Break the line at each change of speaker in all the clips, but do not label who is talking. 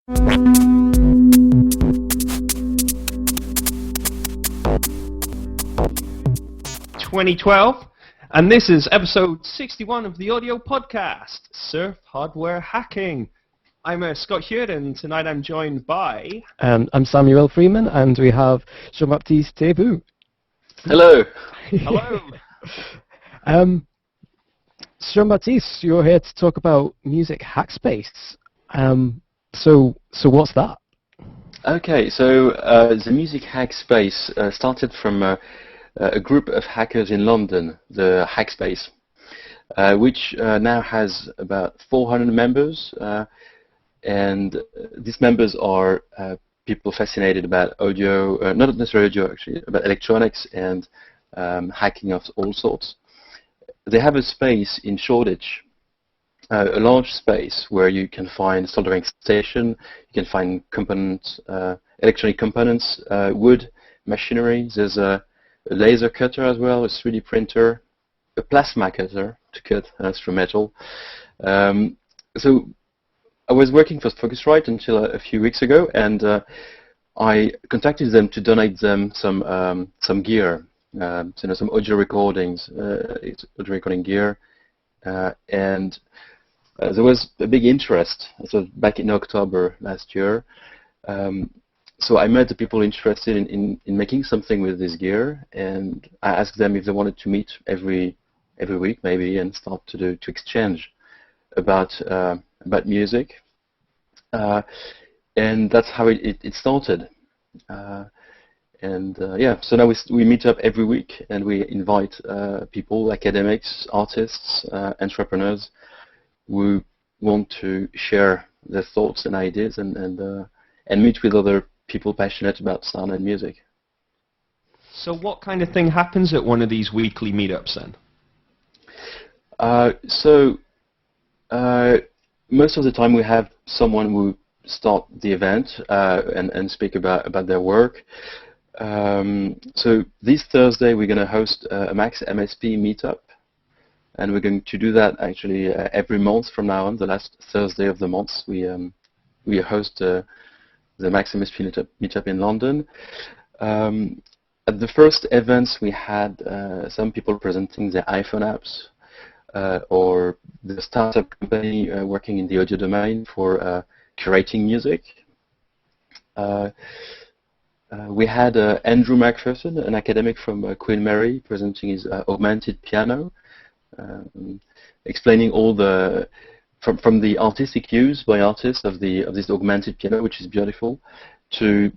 ...2012, and this is episode 61 of the audio podcast, Surf Hardware Hacking. I'm Scott Hewitt, and tonight I'm joined by...
I'm Samuel Freeman, and we have Jean-Baptiste Thiebaut.
Hello.
Hello.
Jean-Baptiste, you're here to talk about music Hackspace. So what's that?
Okay, so the Music Hackspace started from a group of hackers in London, the Hackspace, which now has about 400 members, and these members are people fascinated about audio, not necessarily audio actually, about electronics and hacking of all sorts. They have a space in Shoreditch, a large space where you can find soldering station, you can find components, electronic components, wood, machinery. There's a laser cutter as well, a 3D printer, a plasma cutter to cut through metal. So I was working for Focusrite until a few weeks ago, and I contacted them to donate them some gear, some audio recordings, audio recording gear, and there was a big interest. So back in October last year. So I met the people interested in making something with this gear, and I asked them if they wanted to meet every week maybe and start to exchange about music, and that's how it started. So now we meet up every week, and we invite people, academics, artists, entrepreneurs who want to share their thoughts and ideas and meet with other people passionate about sound and music.
So what kind of thing happens at one of these weekly meetups then?
Most of the time we have someone who start the event and speak about their work. So this Thursday we're going to host a Max MSP meetup, and we're going to do that actually every month from now on. The last Thursday of the month we host the Max MSP meetup in London. At the first events we had some people presenting their iPhone apps or the startup company working in the audio domain for curating music. We had Andrew Macpherson, an academic from Queen Mary, presenting his augmented piano, explaining all the from the artistic use by artists of this augmented piano, which is beautiful, to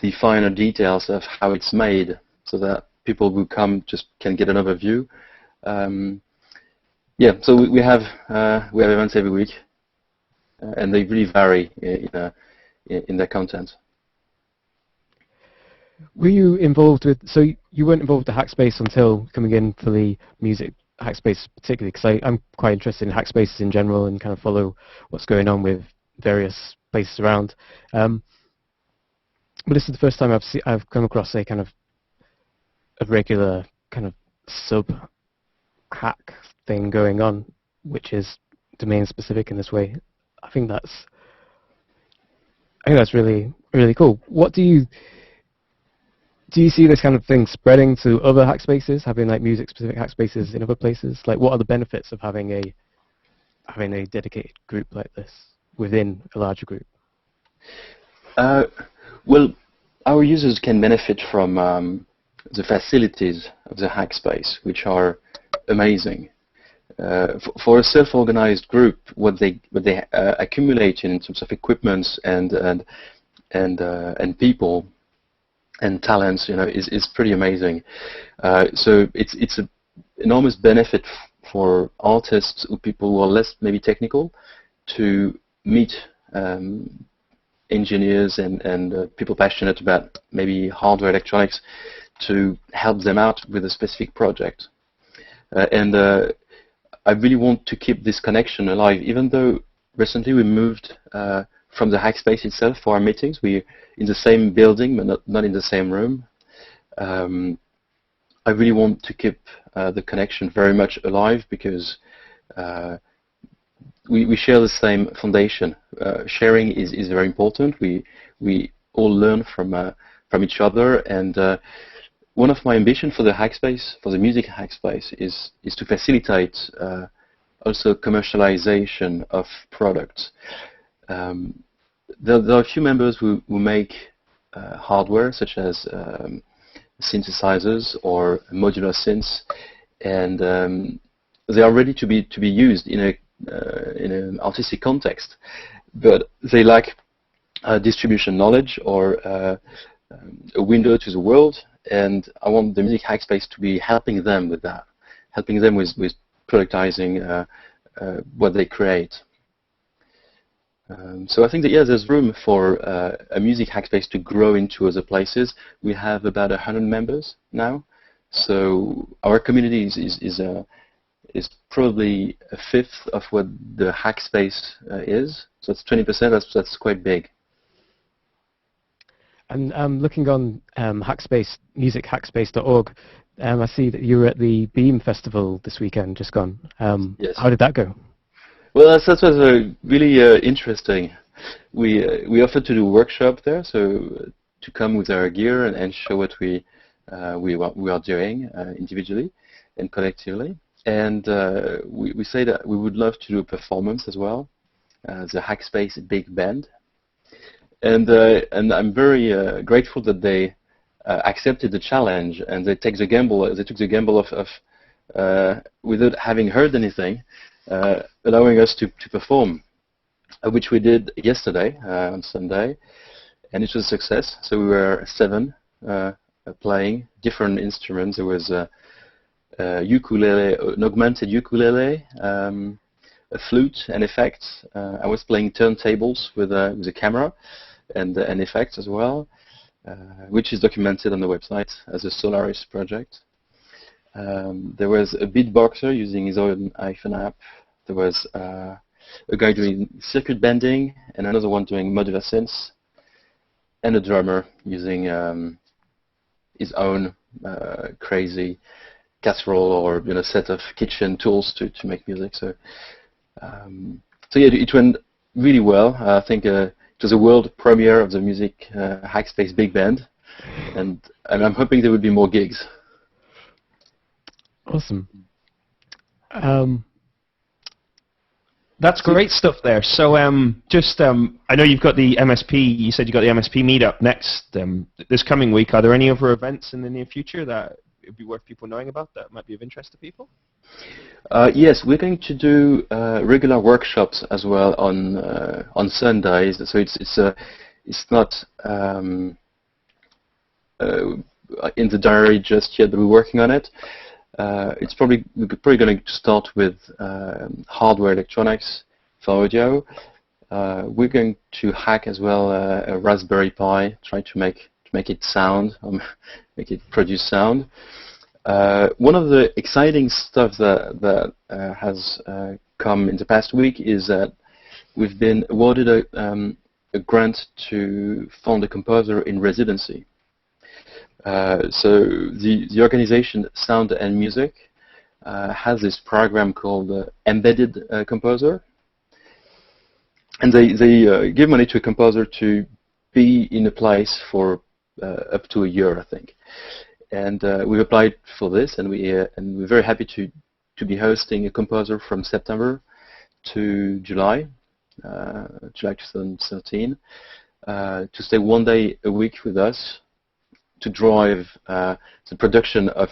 the finer details of how it's made, so that people who come just can get an overview. So we have events every week, and they really vary in their content.
Were you involved with? So you weren't involved with the Hackspace until coming in for the music Hackspace particularly, because I'm quite interested in Hackspaces in general and kind of follow what's going on with various places around. But this is the first time I've come across a kind of a regular kind of sub hack thing going on, which is domain specific in this way. I think that's really, really cool. What do you see this kind of thing spreading to other hackspaces, having like music-specific hackspaces in other places? Like, what are the benefits of having a dedicated group like this within a larger group?
Well, our users can benefit from the facilities of the Hackspace, which are amazing. For a self-organized group, what they accumulate in terms of equipment and people and talents, is pretty amazing. So it's an enormous benefit for artists or people who are less maybe technical to meet engineers and people passionate about maybe hardware electronics to help them out with a specific project. I really want to keep this connection alive, even though recently we moved from the Hackspace itself for our meetings. We're in the same building, but not in the same room. I really want to keep the connection very much alive, because we share the same foundation. Sharing is very important. We all learn from each other, and one of my ambitions for the Hackspace, for the music Hackspace, is to facilitate also commercialization of products. There are a few members who make hardware, such as synthesizers or modular synths, and they are ready to be used in an artistic context, but they lack distribution knowledge or a window to the world, and I want the music Hackspace to be helping them with that, helping them with productizing what they create. So I think that, yeah, there's room for a music Hackspace to grow into other places. We have about 100 members now, so our community is probably a fifth of what the Hackspace is. So it's 20%. That's quite big.
And looking on Hackspace, musichackspace.org, I see that you were at the Beam Festival this weekend, just gone.
Yes.
How did that go?
Well, that was really interesting. We offered to do a workshop there, so to come with our gear and show what we are doing individually and collectively. And we say that we would love to do a performance as well, the Hackspace Big Band. And I'm very grateful that they accepted the challenge, and they took the gamble of without having heard anything, allowing us to perform, which we did yesterday on Sunday, and it was a success. So we were 7 playing different instruments. There was a ukulele, an augmented ukulele, a flute, and effects. I was playing turntables with a camera and effects as well, which is documented on the website as a Solaris project. There was a beatboxer using his own iPhone app. There was a guy doing circuit bending, and another one doing modular synths, and a drummer using his own crazy casserole or set of kitchen tools to make music. So yeah, it went really well. I think it was a world premiere of the music Hackspace Big Band, and I'm hoping there will be more gigs.
Awesome.
That's great stuff there. So I know you've got the MSP, you said you got the MSP meetup next this coming week. Are there any other events in the near future that it would be worth people knowing about that might be of interest to people?
Yes, we're going to do regular workshops as well on Sundays. So it's not in the diary just yet, but we're working on it. We're probably going to start with hardware electronics for audio. We're going to hack as well a Raspberry Pi, try to make it sound, or make it produce sound. One of the exciting stuff that has come in the past week is that we've been awarded a grant to fund a composer in residency. So the organization Sound and Music has this program called Embedded Composer, and they give money to a composer to be in a place for up to a year, I think. And we've applied for this, and we're very happy to be hosting a composer from September to July 2013, to stay 1 day a week with us, to drive the production of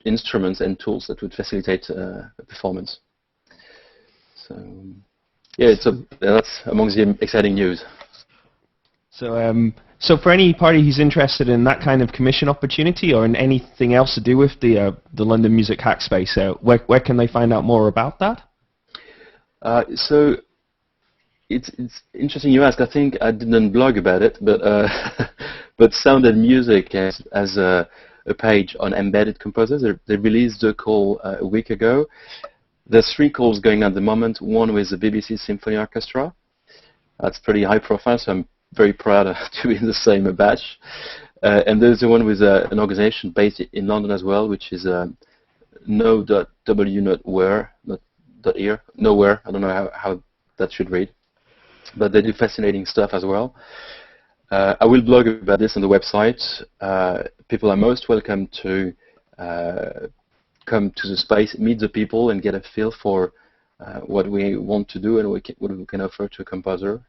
instruments and tools that would facilitate a performance. So, yeah, that's among the exciting news.
So for any party who's interested in that kind of commission opportunity or in anything else to do with the London Music Hackspace, where can they find out more about that?
So it's interesting you ask. I think I didn't blog about it, but but Sound and Music has a page on embedded composers. They released a call a week ago. There's 3 calls going at the moment. One with the BBC Symphony Orchestra. That's pretty high profile, so I'm very proud to be in the same batch. And there's the one with an organization based in London as well, which is no.w.where, .ear, nowhere. I don't know how that should read, but they do fascinating stuff as well. I will blog about this on the website. People are most welcome to come to the space, meet the people, and get a feel for what we want to do and what we can offer to a composer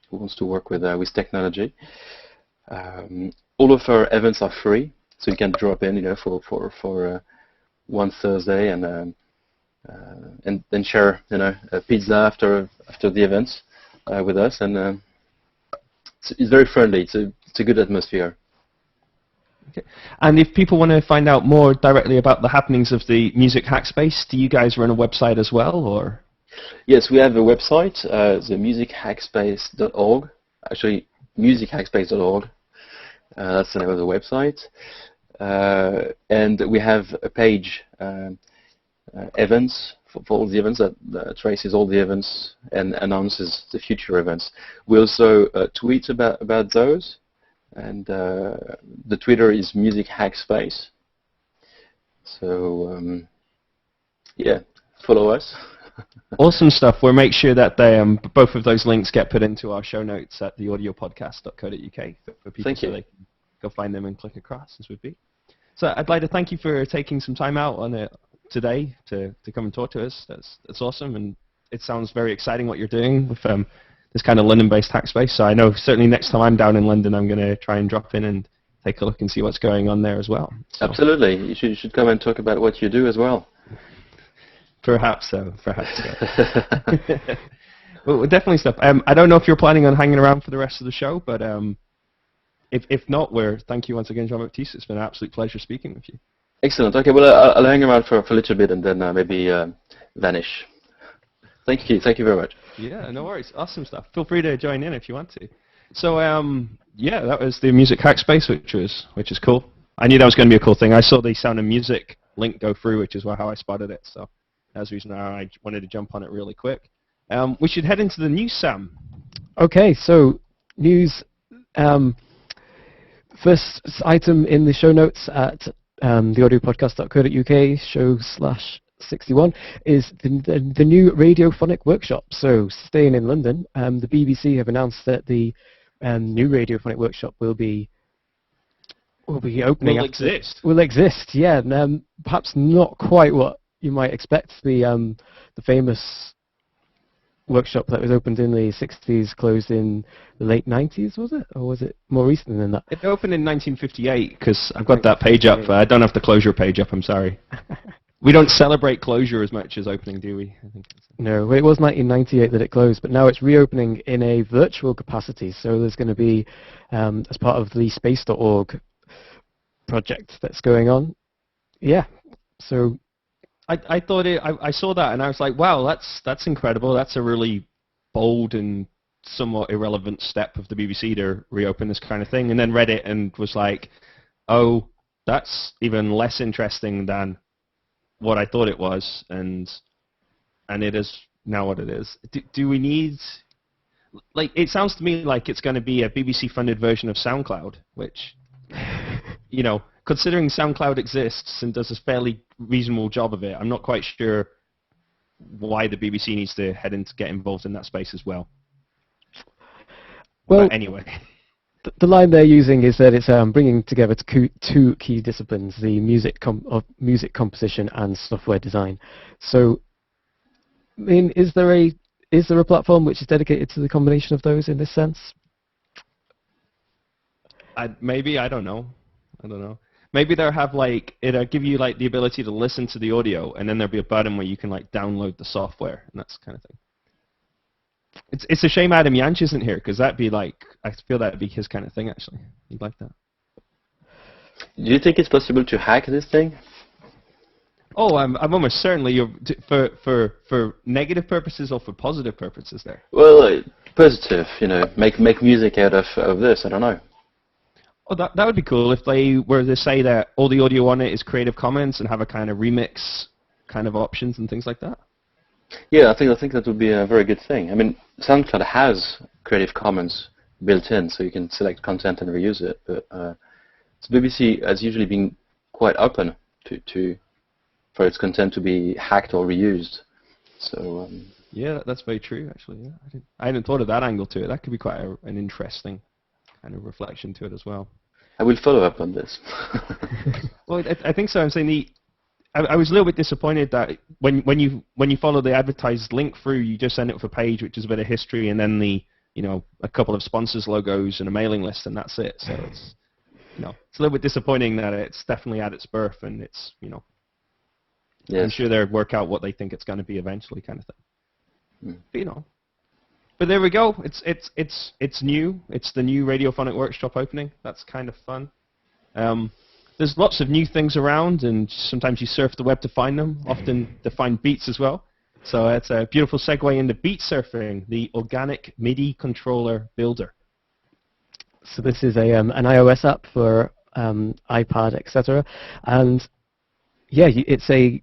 who wants to work with technology. All of our events are free, so you can drop in, for one Thursday and then share, a pizza after the events with us, and it's very friendly. It's a good atmosphere.
Okay. And if people want to find out more directly about the happenings of the Music Hackspace, do you guys run a website as well, or?
Yes, we have a website, the musichackspace.org. Actually, musichackspace.org. That's the name of the website. And we have a page, events, for all the events that traces all the events and announces the future events. We also tweet about those, and the Twitter is Music Hackspace. So yeah, follow us.
Awesome stuff. We'll make sure that both of those links get put into our show notes at theaudiopodcast.co.uk for people, so they can go find them and click across, as would be. So I'd like to thank you for taking some time out on it today to come and talk to us. That's awesome, and it sounds very exciting what you're doing with this kind of London-based Hackspace. So I know certainly next time I'm down in London, I'm going to try and drop in and take a look and see what's going on there as well. So.
Absolutely. You should come and talk about what you do as well.
Perhaps so. Perhaps so. Well, definitely stuff. I don't know if you're planning on hanging around for the rest of the show, but if not, thank you once again, Jean-Baptiste. It's been an absolute pleasure speaking with you.
Excellent. Okay, well, I'll hang around for a little bit and then maybe vanish. Thank you. Thank you very much.
Yeah, no worries. Awesome stuff. Feel free to join in if you want to. So, yeah, that was the Music Hackspace, which is cool. I knew that was going to be a cool thing. I saw the Sound and Music link go through, which is how I spotted it. So that's the reason I wanted to jump on it really quick. We should head into the news, Sam.
Okay, so news. First item in the show notes at theaudiopodcast.co.uk show/61 is the new radiophonic workshop. So staying in London, the BBC have announced that the new radiophonic workshop will be opening. Will exist, yeah. And, perhaps not quite what you might expect. The famous workshop that was opened in the 60s closed in the late 90s, was it? Or was it more recent than that?
It opened in 1958, because I've got that page up. I don't have the closure page up, I'm sorry. We don't celebrate closure as much as opening, do we? I think
no, it was 1998 that it closed, but now it's reopening in a virtual capacity. So there's going to be, as part of the space.org project that's going on. Yeah, so...
I thought I saw that and I was like, wow, that's incredible. That's a really bold and somewhat irrelevant step of the BBC to reopen this kind of thing. And then read it and was like, oh, that's even less interesting than what I thought it was, and it is now what it is. Do we need, like, it sounds to me like it's going to be a BBC-funded version of SoundCloud, which, considering SoundCloud exists and does a fairly reasonable job of it, I'm not quite sure why the BBC needs to get involved in that space as well.
Well,
but anyway.
The line they're using is that it's bringing together two key disciplines, the music composition and software design. So, I mean, is there a platform which is dedicated to the combination of those in this sense?
Maybe, I don't know. Maybe they'll have it'll give you the ability to listen to the audio, and then there'll be a button where you can download the software and that kind of thing. It's a shame Adam Yanch isn't here, because that'd be I feel that'd be his kind of thing actually. He'd like that.
Do you think it's possible to hack this thing?
Oh, I'm almost certainly for negative purposes or for positive purposes there.
Well, positive. Make music out of this. I don't know.
Oh, that would be cool if they were to say that all the audio on it is Creative Commons and have a kind of remix kind of options and things like that.
Yeah, I think that would be a very good thing. I mean, SoundCloud has Creative Commons built in, so you can select content and reuse it. But the BBC has usually been quite open for its content to be hacked or reused. So
Yeah, that's very true, actually. Yeah. I hadn't thought of that angle to it. That could be quite an interesting kind of reflection to it as well.
I will follow up on this.
Well, I think so. I'm saying I was a little bit disappointed that when you follow the advertised link through, you just end up with a page which is a bit of history and then a couple of sponsors logos and a mailing list, and that's it. So it's it's a little bit disappointing that it's definitely at its birth, and it's
Yes.
I'm sure they'll work out what they think it's going to be eventually, kind of thing.
Mm.
But, but there we go. It's new. It's the new Radiophonic Workshop opening. That's kind of fun. There's lots of new things around, and sometimes you surf the web to find them, often to find beats as well. So it's a beautiful segue into beat surfing, the Organic MIDI Controller Builder.
So this is an iOS app for iPad, etc. And yeah, it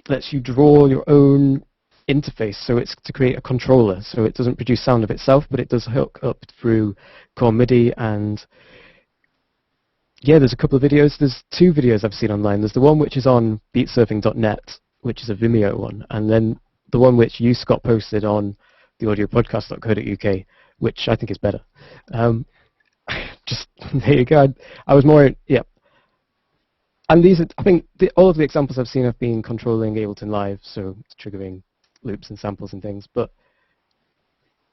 lets you draw your own interface. So it's to create a controller. So it doesn't produce sound of itself, but it does hook up through core MIDI. And yeah, there's a couple of videos. There's 2 videos I've seen online. There's the one which is on beatsurfing.net, which is a Vimeo one, and then the one which you, Scott, posted on the audiopodcast.co.uk, which I think is better. Just there you go. I was more, yeah. And these, I think, all of the examples I've seen have been controlling Ableton Live, so it's triggering loops and samples and things. But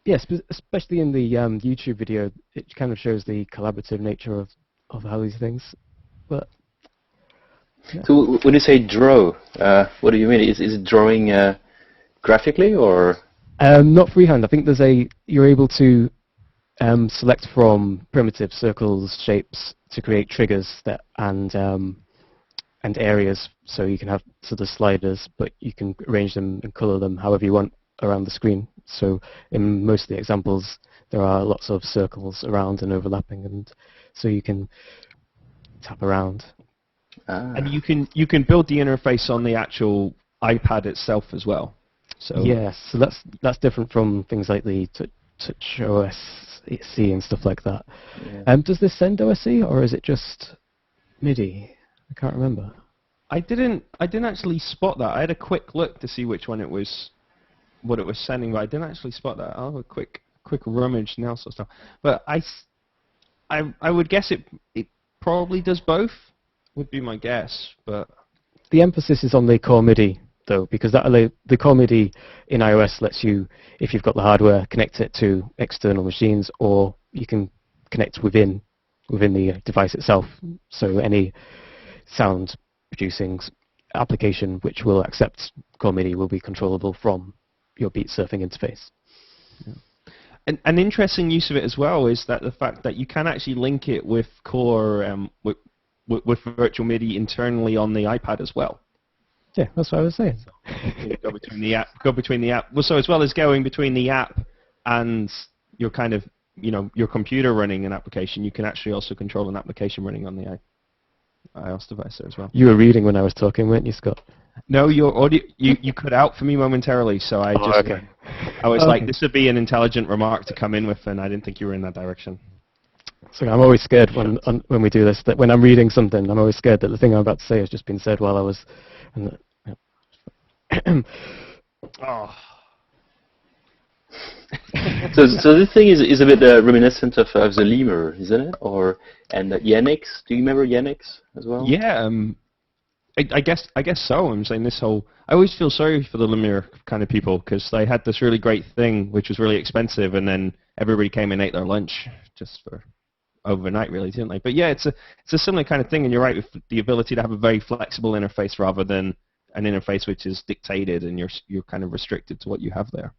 yes, especially in the YouTube video, it kind of shows the collaborative nature of how these things. But yeah.
So when you say draw, what do you mean? Is it drawing graphically or?
Not freehand. I think you're able to select from primitive circles, shapes to create triggers and areas. So you can have sort of sliders, but you can arrange them and color them however you want around the screen. So in most of the examples, there are lots of circles around and overlapping, and so you can tap around.
And you can build the interface on the actual iPad itself as well. So
yes, so that's different from things like the Touch OS C and stuff like that.
Yeah.
Does this send OSC or is it just MIDI? I can't remember.
I didn't actually spot that. I had a quick look to see which one what it was sending, but I didn't actually spot that. I'll have a quick rummage now, sort of stuff. But I would guess it probably does both. Would be my guess, but
the emphasis is on the core MIDI though, because the core MIDI in iOS lets you, if you've got the hardware, connect it to external machines, or you can connect within the device itself. So any sound producing application which will accept core MIDI will be controllable from your beat surfing interface.
Yeah. And an interesting use of it as well is that the fact that you can actually link it with core with virtual MIDI internally on the iPad as well.
Yeah, that's what I was saying.
So go between the app. Well, so as well as going between the app and your kind of your computer running an application, you can actually also control an application running on the iOS device there as well.
You were reading when I was talking, weren't you, Scott?
No, your audio you cut out for me momentarily, so I
okay.
I was like, this would be an intelligent remark to come in with, and I didn't think you were in that direction.
So I'm always scared when we do this, that when I'm reading something, I'm always scared that the thing I'm about to say has just been said while I was.
Oh.
So this thing is a bit reminiscent of the Lemur, isn't it? And Yanix. Do you remember Yanix as well?
Yeah, I guess so. I'm saying this whole. I always feel sorry for the Lemur kind of people because they had this really great thing which was really expensive, and then everybody came and ate their lunch just for overnight, really, didn't they? But yeah, it's a similar kind of thing, and you're right with the ability to have a very flexible interface rather than an interface which is dictated and you're kind of restricted to what you have there.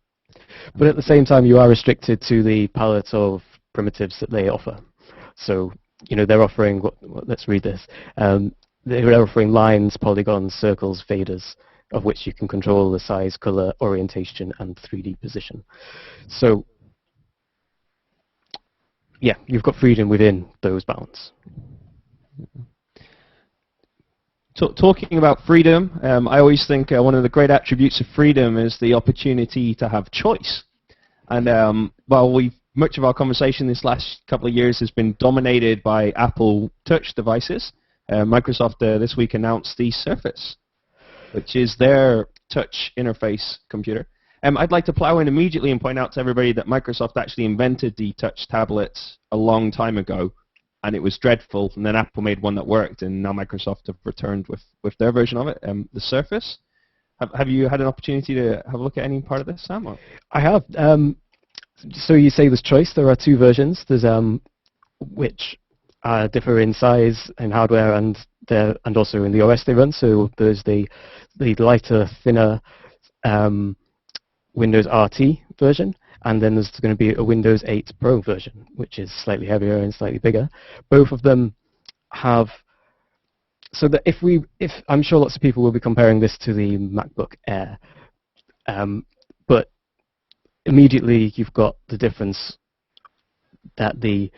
But at the same time, you are restricted to the palette of primitives that they offer. So they're offering. Let's read this. They're offering lines, polygons, circles, faders, of which you can control the size, color, orientation, and 3D position. So yeah, you've got freedom within those bounds.
Talking about freedom, I always think one of the great attributes of freedom is the opportunity to have choice. And much of our conversation this last couple of years has been dominated by Apple Touch devices. Microsoft this week announced the Surface, which is their touch interface computer. I'd like to plow in immediately and point out to everybody that Microsoft actually invented the touch tablets a long time ago, and it was dreadful, and then Apple made one that worked, and now Microsoft have returned with their version of it, the Surface. Have you had an opportunity to have a look at any part of this, Sam? Or?
I have. So you say there's choice. There are two versions. There's which differ in size and hardware and also in the OS they run. So there's the lighter, thinner Windows RT version, and then there's going to be a Windows 8 Pro version, which is slightly heavier and slightly bigger. Both of them have, so that if I'm sure lots of people will be comparing this to the MacBook Air, but immediately you've got the difference that the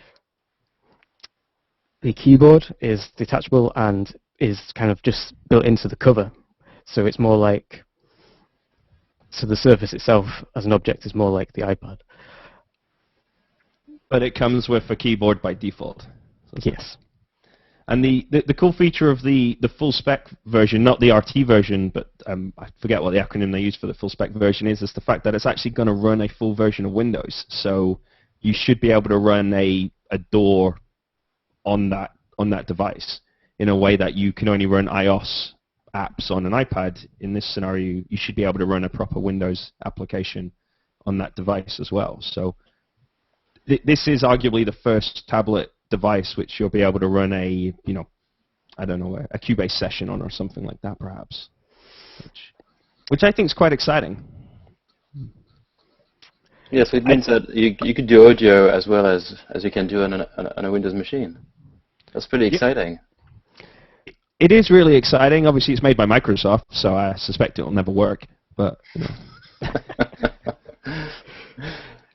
keyboard is detachable and is kind of just built into the cover, so it's more like, so the Surface itself as an object is more like the iPad.
But it comes with a keyboard by default.
Yes.
And the cool feature of the full spec version, not the RT version, but I forget what the acronym they use for the full spec version is the fact that it's actually going to run a full version of Windows. So you should be able to run a door on that device in a way that you can only run iOS apps on an iPad. In this scenario, you should be able to run a proper Windows application on that device as well. So this is arguably the first tablet device which you'll be able to run a Cubase session on or something like that, perhaps, which I think is quite exciting.
Yes, it means that you could do audio as well as you can do on a Windows machine. That's pretty exciting.
It is really exciting. Obviously, it's made by Microsoft, so I suspect it will never work. But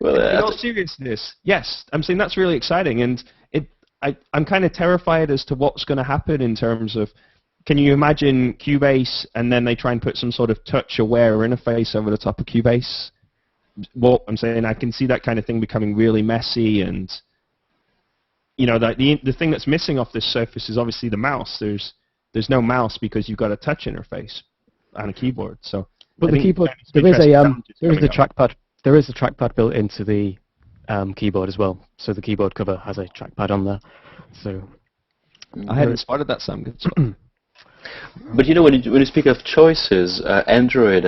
well,
in all seriousness, yes, I'm saying that's really exciting, and I'm kind of terrified as to what's going to happen in terms of, can you imagine Cubase and then they try and put some sort of touch-aware interface over the top of Cubase? What I'm saying, I can see that kind of thing becoming really messy, and the thing that's missing off this Surface is obviously the mouse. There's no mouse because you've got a touch interface and a keyboard. So,
but the keyboard, there is a trackpad. There is a trackpad built into the keyboard as well. So the keyboard cover has a trackpad on there. So
I hadn't spotted that, Sam. Good spot.
But when you speak of choices, Android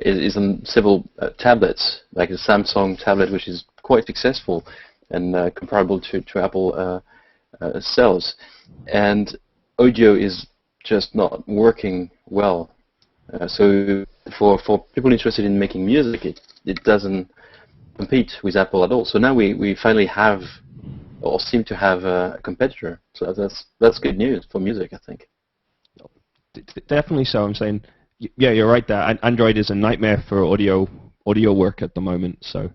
is on several tablets, like the Samsung tablet, which is quite successful and comparable to Apple cells. And audio is just not working well. So for people interested in making music, it doesn't compete with Apple at all. So now we finally have, or seem to have, a competitor. So that's good news for music, I think.
Definitely so. I'm saying, yeah, you're right there. Android is a nightmare for audio work at the moment. So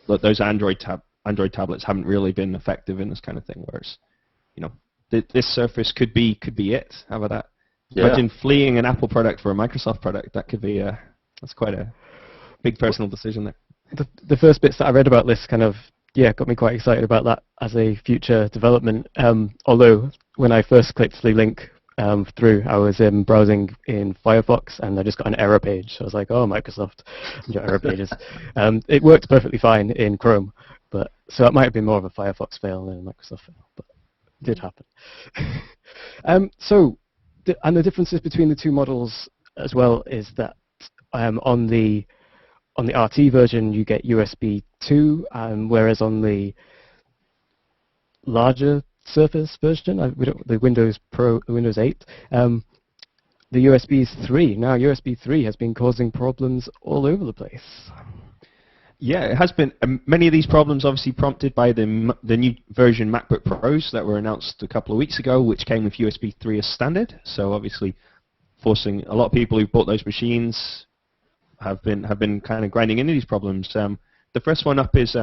those Android tablets haven't really been effective in this kind of thing. Whereas, this Surface could be it. How about that? Yeah. Imagine fleeing an Apple product for a Microsoft product. That could be that's quite a big personal decision there.
The first bits that I read about this kind of got me quite excited about that as a future development. Although when I first clicked the link through, I was browsing in Firefox and I just got an error page. So I was like, oh, Microsoft, your error pages. It worked perfectly fine in Chrome, but so that might have been more of a Firefox fail than a Microsoft fail, but it did happen. And the differences between the two models as well is that on the RT version you get USB 2, whereas on the larger Surface version, the Windows Pro, the Windows 8, the USB is 3. Now USB 3 has been causing problems all over the place.
Yeah, it has been. Many of these problems obviously prompted by the new version MacBook Pros that were announced a couple of weeks ago, which came with USB 3 as standard. So obviously forcing a lot of people who bought those machines have been kind of grinding into these problems. The first one up is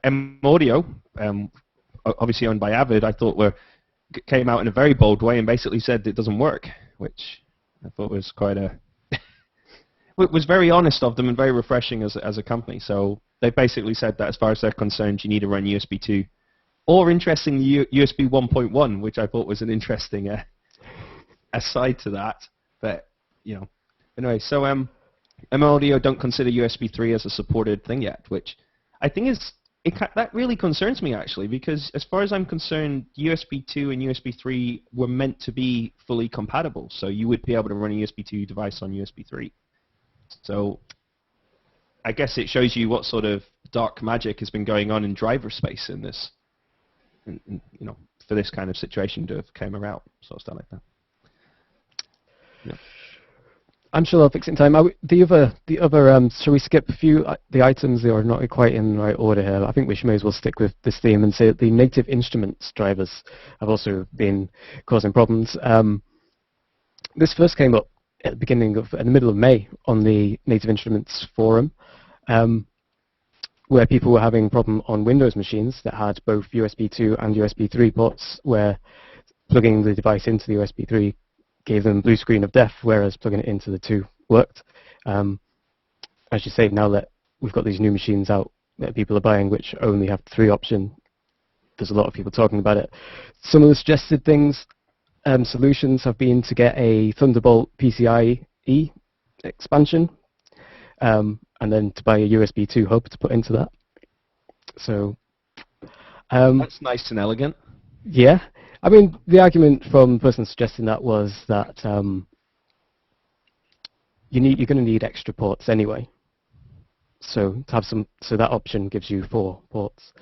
M-Audio, obviously owned by Avid. I thought came out in a very bold way and basically said it doesn't work, which I thought was quite a it was very honest of them and very refreshing as a company. So they basically said that as far as they're concerned, you need to run USB 2, or interestingly USB 1.1, which I thought was an interesting aside to that. But Anyway, so M-Audio don't consider USB 3 as a supported thing yet, which I think is that really concerns me actually, because as far as I'm concerned, USB 2 and USB 3 were meant to be fully compatible, so you would be able to run a USB 2 device on USB 3. So I guess it shows you what sort of dark magic has been going on in driver space in this, for this kind of situation to have came around, sort of stuff like that. Yeah.
I'm sure they'll fix it in time. The other, shall we skip a few the items that are not quite in the right order here? I think we may as well stick with this theme and say that the native instruments drivers have also been causing problems. This first came up at the in the middle of May on the Native Instruments forum, where people were having a problem on Windows machines that had both USB 2 and USB 3 ports, where plugging the device into the USB 3 gave them blue screen of death, whereas plugging it into the 2 worked. As you say, now that we've got these new machines out that people are buying, which only have the 3 option, there's a lot of people talking about it. Some of the suggested things, solutions have been to get a Thunderbolt PCIe expansion, and then to buy a USB 2 hub to put into that. So
that's nice and elegant.
Yeah. I mean, the argument from the person suggesting that was that you're going to need extra ports anyway. So to have so that option gives you 4 ports.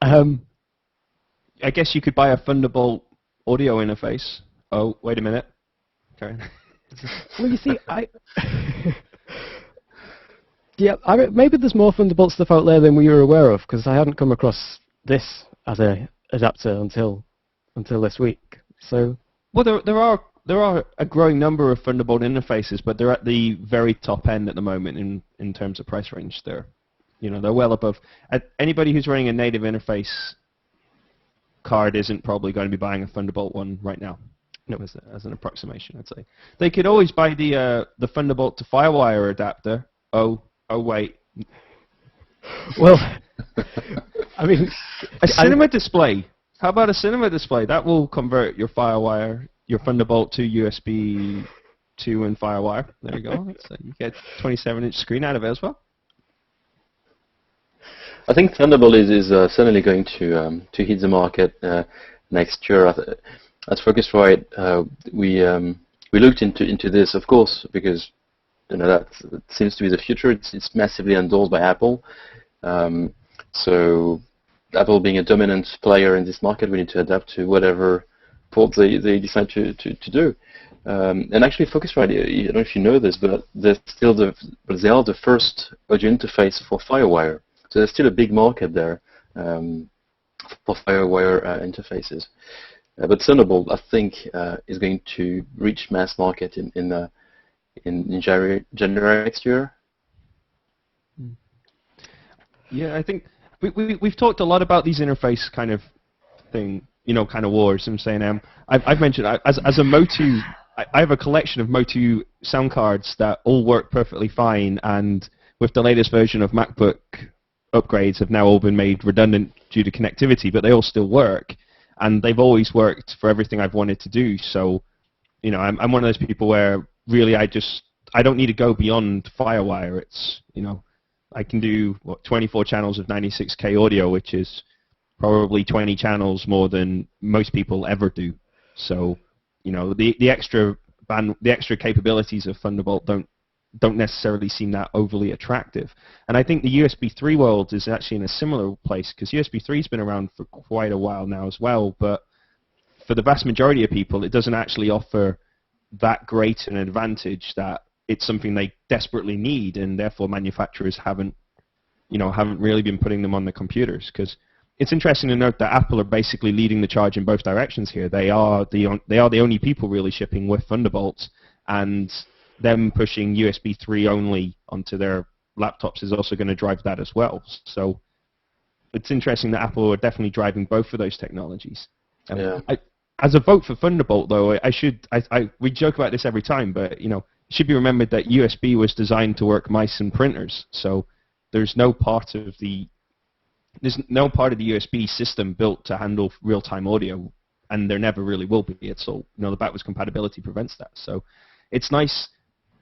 I guess you could buy a Thunderbolt audio interface. Oh, wait a minute. Okay.
Well, you see, maybe there's more Thunderbolt stuff out there than we were aware of, because I hadn't come across this as a adapter until this week. So,
well, there are a growing number of Thunderbolt interfaces, but they're at the very top end at the moment in terms of price range. They're well above. Anybody who's running a native interface card isn't probably going to be buying a Thunderbolt one right now. No, as an approximation, I'd say they could always buy the Thunderbolt to FireWire adapter. Oh wait.
Well, I mean,
a cinema display. How about a cinema display? That will convert your FireWire, your Thunderbolt to USB 2 and FireWire. There you go. So you get a 27-inch screen out of it as well.
I think Thunderbolt is certainly going to hit the market next year. At Focusrite, we looked into this, of course, because that seems to be the future. It's massively endorsed by Apple. So Apple being a dominant player in this market, we need to adapt to whatever port they decide to do. And actually, Focusrite, I don't know if you know this, but they are the first audio interface for FireWire. So there's still a big market there for FireWire interfaces. But Thunderbolt, I think, is going to reach mass market in January next year.
Yeah, I think we've talked a lot about these interface kind of thing, kind of wars. I'm saying I've mentioned as a Motu, I have a collection of Motu sound cards that all work perfectly fine, and with the latest version of MacBook upgrades have now all been made redundant due to connectivity, but they all still work, and they've always worked for everything I've wanted to do. So, I'm one of those people where really I don't need to go beyond FireWire. It's I can do 24 channels of 96K audio, which is probably 20 channels more than most people ever do. So, the extra capabilities of Thunderbolt don't necessarily seem that overly attractive. And I think the USB 3 world is actually in a similar place, because USB 3 has been around for quite a while now as well, but for the vast majority of people, it doesn't actually offer that great an advantage that it's something they desperately need, and therefore manufacturers haven't really been putting them on the computers. Because it's interesting to note that Apple are basically leading the charge in both directions here. They are the only people really shipping with Thunderbolts, and them pushing USB 3 only onto their laptops is also going to drive that as well. So it's interesting that Apple are definitely driving both of those technologies.
Yeah.
As a vote for Thunderbolt, though, we joke about this every time, but it should be remembered that USB was designed to work mice and printers. So there's no part of the USB system built to handle real-time audio, and there never really will be. It's all the backwards compatibility prevents that. So it's nice.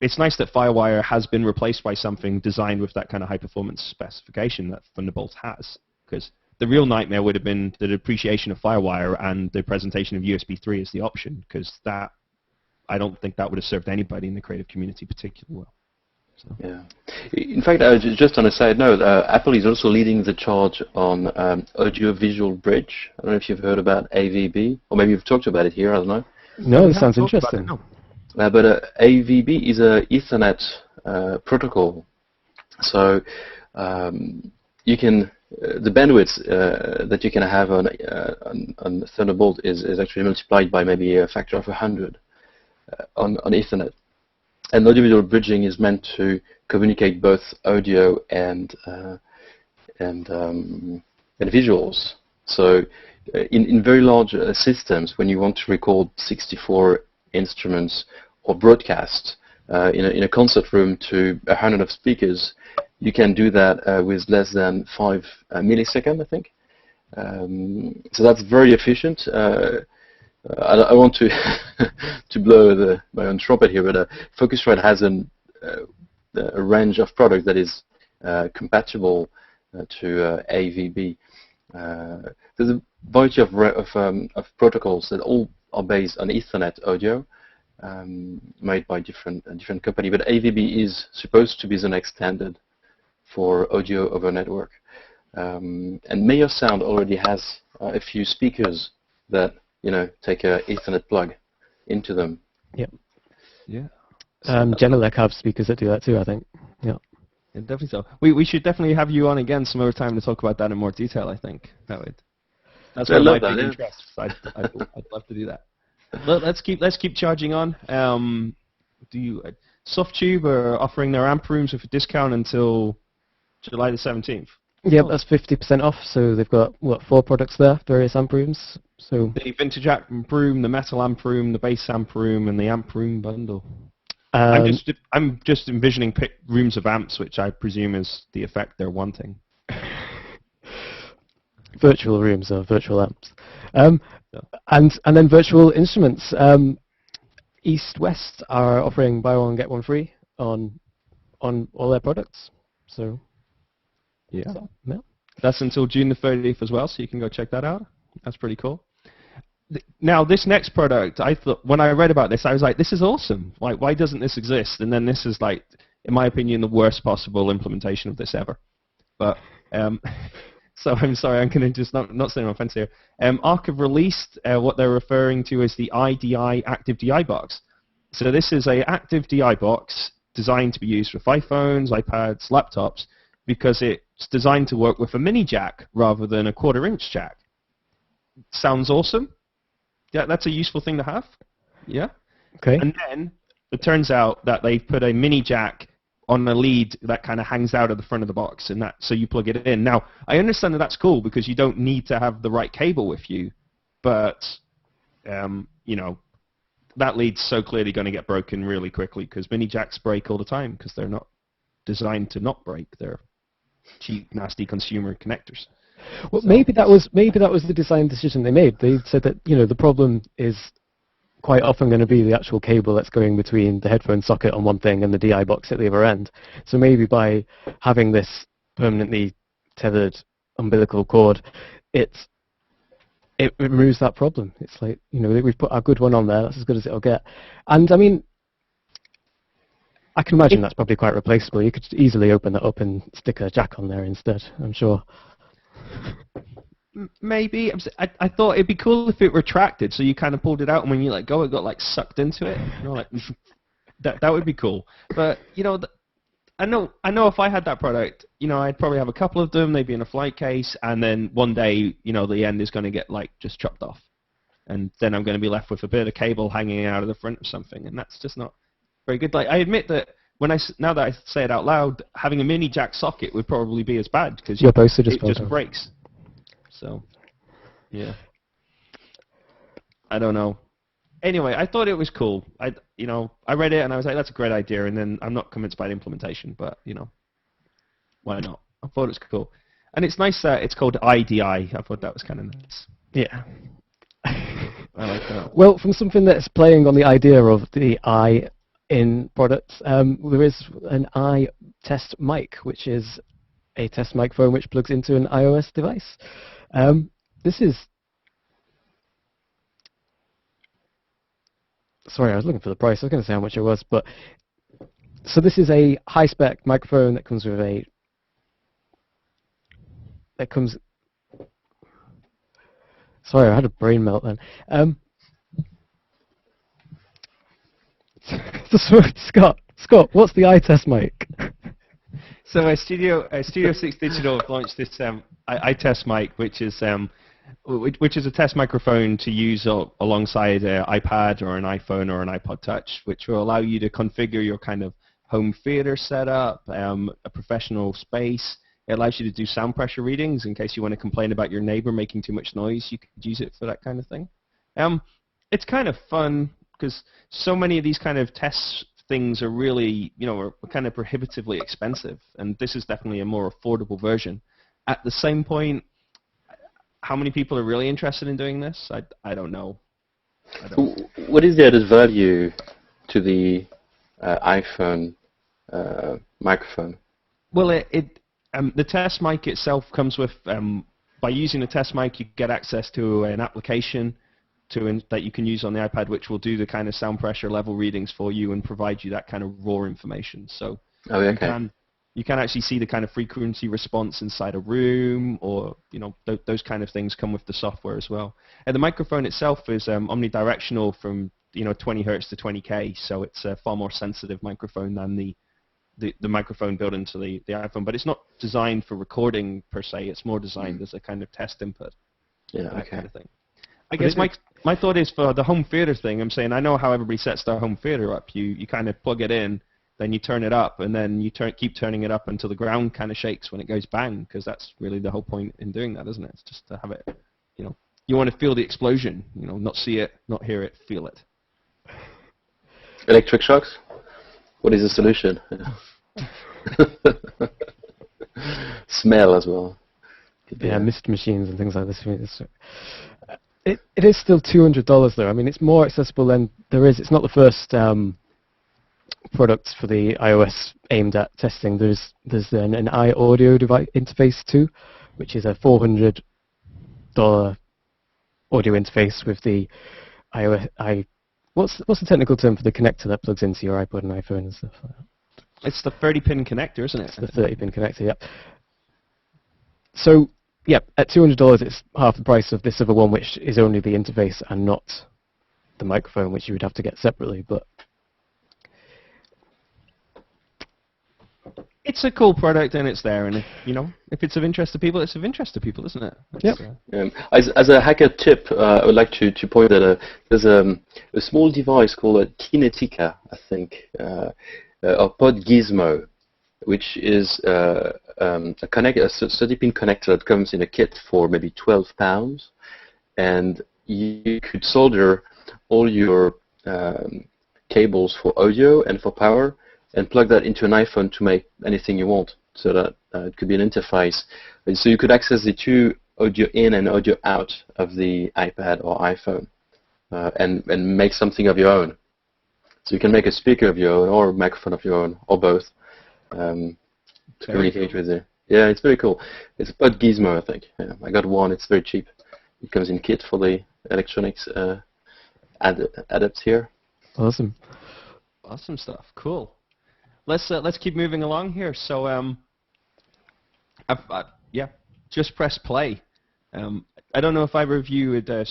It's nice that FireWire has been replaced by something designed with that kind of high performance specification that Thunderbolt has. Because the real nightmare would have been the depreciation of FireWire and the presentation of USB 3 as the option, because that, I don't think that would have served anybody in the creative community particularly well. So.
Yeah. In fact, just on a side note, Apple is also leading the charge on audio-visual bridge. I don't know if you've heard about AVB, or maybe you've talked about it here, I don't know.
No, this sounds interesting.
But AVB is a Ethernet protocol. So you can the bandwidth that you can have on Thunderbolt is actually multiplied by maybe a factor of 100 on Ethernet. And audiovisual bridging is meant to communicate both audio and visuals. So in very large systems, when you want to record 64 instruments or broadcast in a concert room to 100 of speakers, you can do that with less than 5 milliseconds, I think. So that's very efficient. I want to to blow my own trumpet here, but Focusrite has a range of products that is compatible to AVB. There's a variety of protocols that all are based on Ethernet audio, made by different company. But AVB is supposed to be the next standard for audio over network. And Mayor Sound already has a few speakers that take a Ethernet plug into them.
Yep.
Yeah.
Genelec have speakers that do that too, I think. Yeah.
Yeah, definitely so. We should definitely have you on again some other time to talk about that in more detail, I think. That's one of my big interests. I'd love to do that. Let's keep charging on. Softube are offering their amp rooms with a discount until July the 17th.
Yep, that's 50% off. So they've got 4 products there, various amp rooms. So
the vintage amp room, the metal amp room, the bass amp room, and the amp room bundle. I'm just envisioning rooms of amps, which I presume is the effect they're wanting.
Virtual rooms or virtual amps, and then virtual instruments. East West are offering buy one get one free on all their products. So
yeah. That's until June the 30th as well, so you can go check that out. That's pretty cool. Now, this next product, I thought when I read about this, I was like, this is awesome. Why doesn't this exist? And then this is like, in my opinion, the worst possible implementation of this ever. But so I'm sorry, I'm going to just not say no offense here. Arc have released what they're referring to as the IDI Active DI box. So this is a Active DI box designed to be used with iPhones, iPads, laptops, because it's designed to work with a mini jack rather than a 1/4-inch jack. Sounds awesome. Yeah, that's a useful thing to have. Yeah.
Okay.
And then it turns out that they put a mini jack on a lead that kind of hangs out of the front of the box, and so you plug it in. Now, I understand that that's cool because you don't need to have the right cable with you, but that lead's so clearly going to get broken really quickly because mini jacks break all the time because they're not designed to not break. They're cheap, nasty consumer connectors.
Well, so maybe that was the design decision they made. They said that the problem is quite often going to be the actual cable that's going between the headphone socket on one thing and the DI box at the other end. So maybe by having this permanently tethered umbilical cord, it removes that problem. It's like we've put a good one on there. That's as good as it'll get. And I mean, I can imagine that's probably quite replaceable. You could easily open that up and stick a jack on there instead, I'm sure.
Maybe. I thought it'd be cool if it retracted, so you kind of pulled it out, and when you let go, it got like sucked into it. That would be cool. But I know if I had that product, I'd probably have a couple of them. They'd be in a flight case, and then one day, the end is going to get like just chopped off, and then I'm going to be left with a bit of cable hanging out of the front or something, and that's just not very good. Like I admit that now that I say it out loud, having a mini jack socket would probably be as bad because it just breaks. So, yeah. I don't know. Anyway, I thought it was cool. I read it and I was like, that's a great idea. And then I'm not convinced by the implementation, but why not? I thought it was cool, and it's nice that it's called IDI. I thought that was kind of nice.
Yeah.
I like that.
Well, from something that's playing on the idea of the I in products. There is an iTest mic, which is a test microphone which plugs into an iOS device. This is... Sorry, I was looking for the price. I was going to say how much it was, but... So this is a high-spec microphone that comes with a... Sorry, I had a brain melt then. Scott, what's the iTest mic?
So Studio 6 Digital have launched this iTest mic, which is a test microphone to use alongside an iPad or an iPhone or an iPod Touch, which will allow you to configure your kind of home theater setup, a professional space. It allows you to do sound pressure readings in case you want to complain about your neighbor making too much noise. You could use it for that kind of thing. It's kind of fun because so many of these kind of test things are really, are kind of prohibitively expensive, and this is definitely a more affordable version. At the same point, how many people are really interested in doing this? I don't know.
What is the added value to the iPhone microphone?
Well, the test mic itself comes with, by using the test mic, you get access to an application that you can use on the iPad, which will do the kind of sound pressure level readings for you and provide you that kind of raw information. So you can actually see the kind of frequency response inside a room, or those kind of things come with the software as well. And the microphone itself is omnidirectional from 20 hertz to 20K, so it's a far more sensitive microphone than the microphone built into the iPhone. But it's not designed for recording per se. It's more designed as a kind of test input.
Yeah,
that kind of thing. I guess my thought is for the home theater thing, I'm saying I know how everybody sets their home theater up. You kind of plug it in, then you turn it up, and then you keep turning it up until the ground kind of shakes when it goes bang, because that's really the whole point in doing that, isn't it? It's just to have it, you want to feel the explosion, not see it, not hear it, feel it.
Electric shocks? What is the solution? Smell as well.
Yeah, mist machines and things like this. It is still $200 though. I mean, it's more accessible than there is. It's not the first product for the iOS aimed at testing. There's an iAudio device interface too, which is a $400 audio interface with the iOS. What's the technical term for the connector that plugs into your iPod and iPhone and stuff like that?
It's the 30-pin connector, isn't it?
It's the 30-pin connector, yeah. So, yeah, at $200, it's half the price of this other one, which is only the interface and not the microphone, which you would have to get separately. But
it's a cool product, and it's there. And if it's of interest to people, it's of interest to people, isn't it?
Yeah.
As a hacker tip, I would like to point that there's a small device called a Kinetica, I think, or Pod Gizmo, which is a 30-pin connector that comes in a kit for maybe £12, and you could solder all your cables for audio and for power, and plug that into an iPhone to make anything you want. So that it could be an interface, and so you could access the two audio in and audio out of the iPad or iPhone, and make something of your own. So you can make a speaker of your own, or a microphone of your own, or both. To communicate with it. Yeah, it's very cool. It's a Pod Gizmo, I think. Yeah, I got one. It's very cheap. It comes in kit for the electronics adapts here.
Awesome.
Awesome stuff. Cool. Let's keep moving along here. So just press play. I don't know if either of you have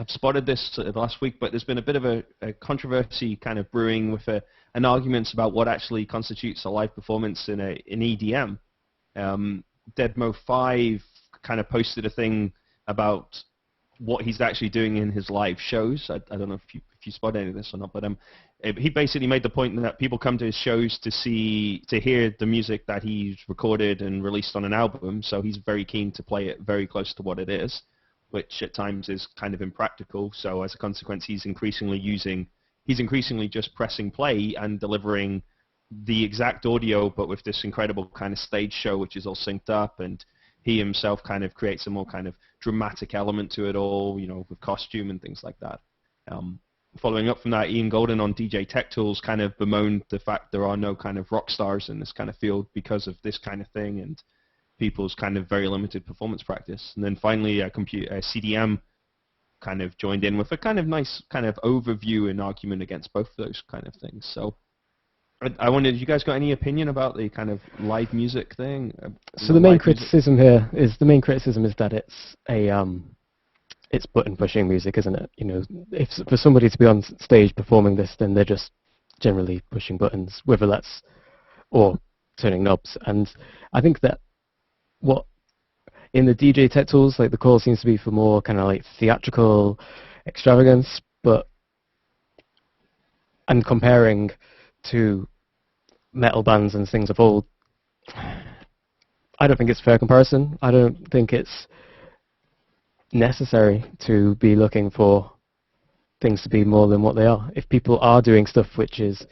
spotted this last week, but there's been a bit of a controversy kind of brewing with an argument about what actually constitutes a live performance in EDM. Deadmo5 kind of posted a thing about what he's actually doing in his live shows. I don't know if you spot any of this or not, but he basically made the point that people come to his shows to hear the music that he's recorded and released on an album, so he's very keen to play it very close to what it is, which at times is kind of impractical. So as a consequence, he's increasingly just pressing play and delivering the exact audio, but with this incredible kind of stage show, which is all synced up, and he himself kind of creates a more kind of dramatic element to it all, with costume and things like that. following up from that, Ian Golden on DJ Tech Tools kind of bemoaned the fact there are no kind of rock stars in this kind of field because of this kind of thing and people's kind of very limited performance practice. And then finally, CDM kind of joined in with a kind of nice kind of overview and argument against both of those kind of things. So I wondered, you guys got any opinion about the kind of live music thing?
So the main criticism here is that it's a it's button pushing music, isn't it? You know, if for somebody to be on stage performing this, then they're just generally pushing buttons, whether that's or turning knobs. And I think that what in the DJ Tech Tools, like the call seems to be for more kind of like theatrical extravagance, and comparing to metal bands and things of old, I don't think it's a fair comparison. I don't think it's necessary to be looking for things to be more than what they are. If people are doing stuff which is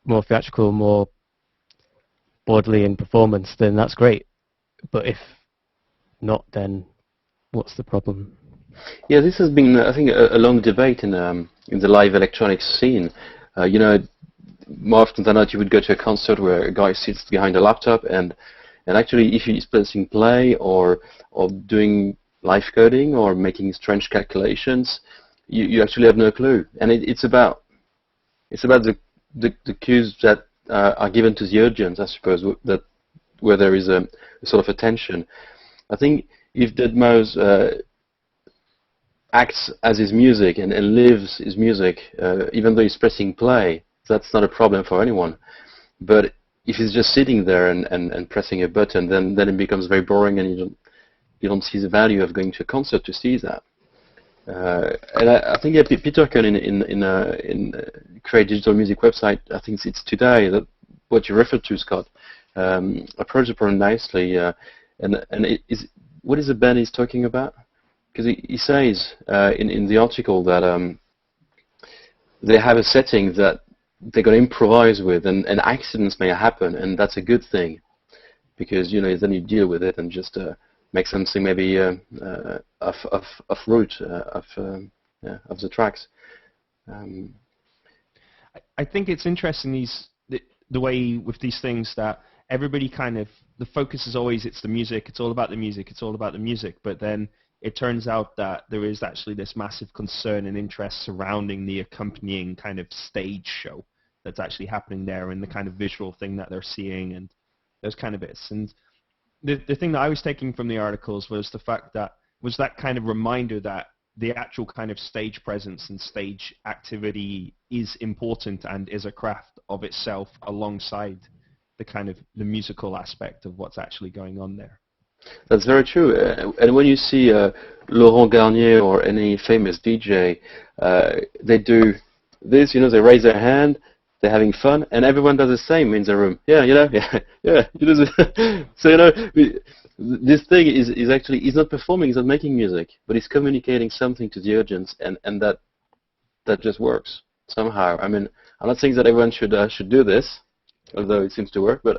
more theatrical, more bodily in performance, then that's great. But if not, then what's the problem?
Yeah, this has been, I think, a long debate in the live electronics scene. You know, more often than not, you would go to a concert where a guy sits behind a laptop, and actually, if he's pressing play or doing live coding or making strange calculations, you actually have no clue. And it's about the cues that are given to the audience, I suppose, that where there is a sort of attention. I think if Deadmau5 acts as his music and lives his music, even though he's pressing play, that's not a problem for anyone. But if he's just sitting there and pressing a button, then it becomes very boring, and you don't see the value of going to a concert to see that. And I think Peter Kuhn in Create Digital Music website, I think it's today, that what you referred to, Scott, approached the problem nicely. What is the band he's talking about? Because he says in the article that they have a setting that they're going to improvise with, and accidents may happen, and that's a good thing, because then you deal with it and just make something maybe off route of the tracks.
I think it's interesting the way with these things that everybody kind of, the focus is always it's the music, it's all about the music, it's all about the music, but then it turns out that there is actually this massive concern and interest surrounding the accompanying kind of stage show that's actually happening there, and the kind of visual thing that they're seeing and those kind of bits. And the thing that I was taking from the articles was the fact that was that kind of reminder that the actual kind of stage presence and stage activity is important and is a craft of itself alongside the kind of the musical aspect of what's actually going on there.
That's very true. And when you see Laurent Garnier or any famous DJ, they do this, they raise their hand, they're having fun, and everyone does the same in the room. Yeah, yeah. So, this thing is actually, he's not performing, he's not making music, but he's communicating something to the audience, and that just works somehow. I mean, I'm not saying that everyone should do this, although it seems to work, but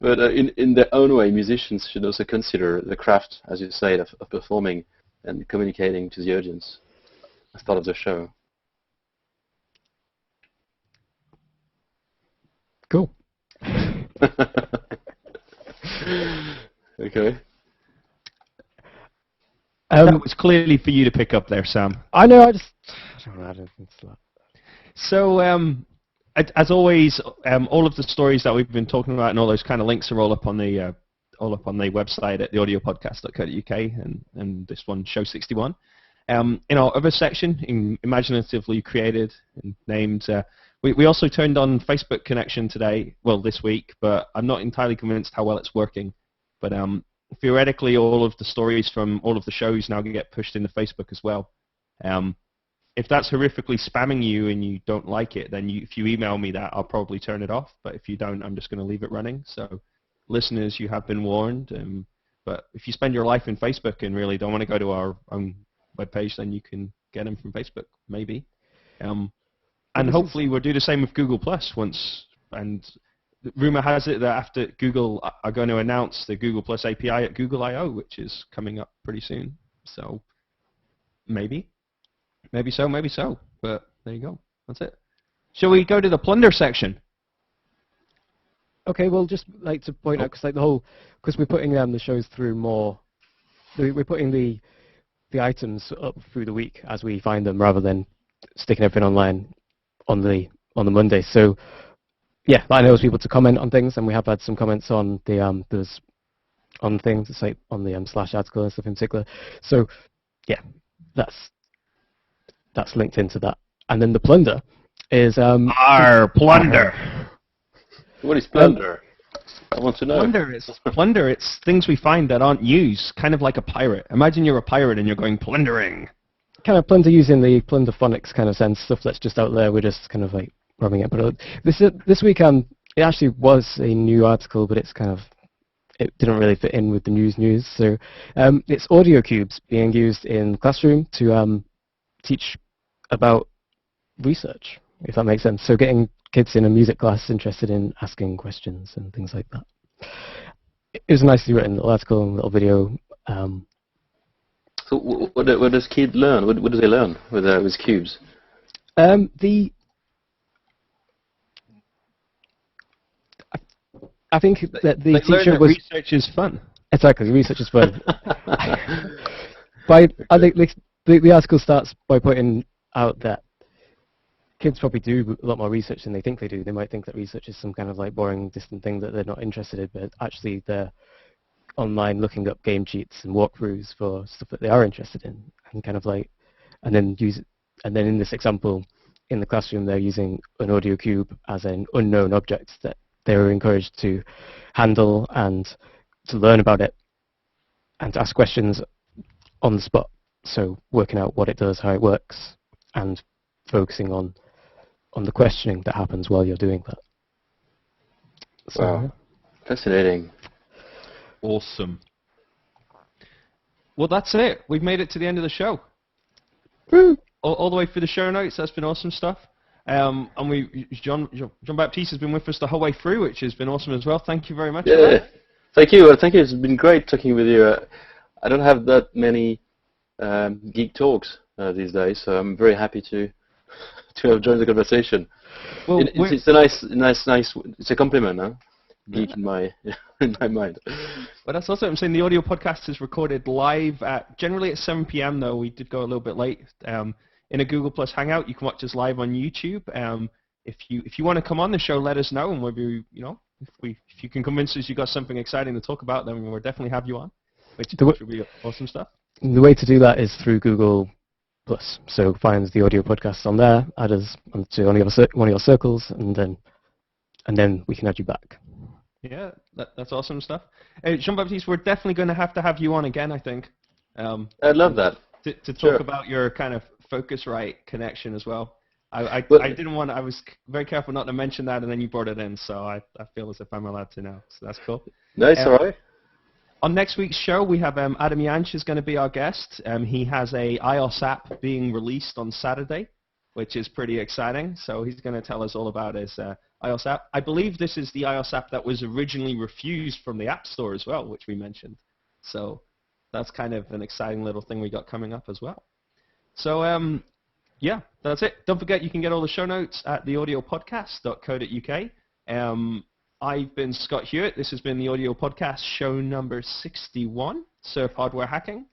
but in their own way, musicians should also consider the craft, as you say, of performing and communicating to the audience as part of the show.
Cool.
Okay.
That was clearly for you to pick up there, Sam.
I know. I don't think it's that.
So, as always, all of the stories that we've been talking about and all those kind of links are all up on the website at theaudiopodcast.co.uk, and this one, Show 61. In our other section, imaginatively created and named, we also turned on Facebook connection today, well, this week, but I'm not entirely convinced how well it's working. But theoretically, all of the stories from all of the shows now get pushed into Facebook as well. If that's horrifically spamming you and you don't like it, then if you email me that, I'll probably turn it off. But if you don't, I'm just going to leave it running. So listeners, you have been warned. But if you spend your life in Facebook and really don't want to go to our own webpage, then you can get them from Facebook, maybe. And hopefully we'll do the same with Google Plus once. And rumor has it that after Google are going to announce the Google Plus API at Google I/O, which is coming up pretty soon. So maybe. Maybe so. But there you go. That's it. Shall we go to the plunder section?
Okay, well, just like to point out, because we're putting the shows through more, we're putting the items up through the week as we find them, rather than sticking everything online on the Monday. So yeah, that enables people to comment on things, and we have had some comments on the there's on things, it's like on the slash article and stuff in particular. So yeah, that's linked into that. And then the plunder is
Our plunder.
What is plunder? I want to know.
Plunder. It's things we find that aren't used, kind of like a pirate. Imagine you're a pirate and you're going plundering.
Kind of plunder using the plunder phonics kind of sense, stuff that's just out there. We're just kind of like rubbing it. But this week, it actually was a new article, but it didn't really fit in with the news. So it's audio cubes being used in the classroom to teach about research, if that makes sense. So getting kids in a music class interested in asking questions and things like that. It was a nicely written little article and little video.
So what does kids learn? What do they learn with cubes?
I think that the teacher was...
research is fun.
Exactly, research is fun. I think the article starts by pointing out that kids probably do a lot more research than they think they do. They might think that research is some kind of like boring, distant thing that they're not interested in, but actually they're online looking up game cheats and walkthroughs for stuff that they are interested in, and kind of like, and then in this example, in the classroom, they're using an audio cube as an unknown object that they were encouraged to handle and to learn about it and to ask questions on the spot. So working out what it does, how it works, and focusing on the questioning that happens while you're doing that. So,
wow. Fascinating.
Awesome. Well, that's it. We've made it to the end of the show.
Woo!
All the way through the show notes. That's been awesome stuff. And Jean-Baptiste has been with us the whole way through, which has been awesome as well. Thank you very much.
Yeah. Thank you. Thank you. It's been great talking with you. I don't have that many geek talks these days, so I'm very happy to have joined the conversation.
Well,
it's a nice. It's a compliment, huh? Geek in my mind.
Well, that's also what I'm saying. The audio podcast is recorded live generally at 7 p.m. though. We did go a little bit late. In a Google Plus Hangout, you can watch us live on YouTube. If you want to come on the show, let us know, and maybe if you can convince us you got something exciting to talk about, then we'll definitely have you on, which would be awesome stuff.
The way to do that is through Google Plus. So find the audio podcast on there, add us onto one of your circles, and then we can add you back.
Yeah, that's awesome stuff. Jean-Baptiste, we're definitely going to have you on again, I think.
I'd love that.
To talk about your kind of Focusrite connection as well. I didn't want. I was very careful not to mention that, and then you brought it in, so I feel as if I'm allowed to now. So that's cool.
Nice, all right.
On next week's show, we have Adam Jansch is going to be our guest. He has a iOS app being released on Saturday, which is pretty exciting. So he's going to tell us all about his iOS app. I believe this is the iOS app that was originally refused from the App Store as well, which we mentioned. So that's kind of an exciting little thing we got coming up as well. So yeah, that's it. Don't forget you can get all the show notes at theaudiopodcast.co.uk. I've been Scott Hewitt. This has been the Audio Podcast, show number 61, Surf Hardware Hacking.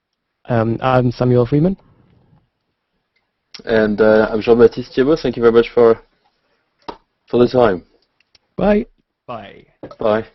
I'm Samuel Freeman.
And I'm Jean-Baptiste Thiebaut. Thank you very much for the time.
Bye.
Bye.
Bye.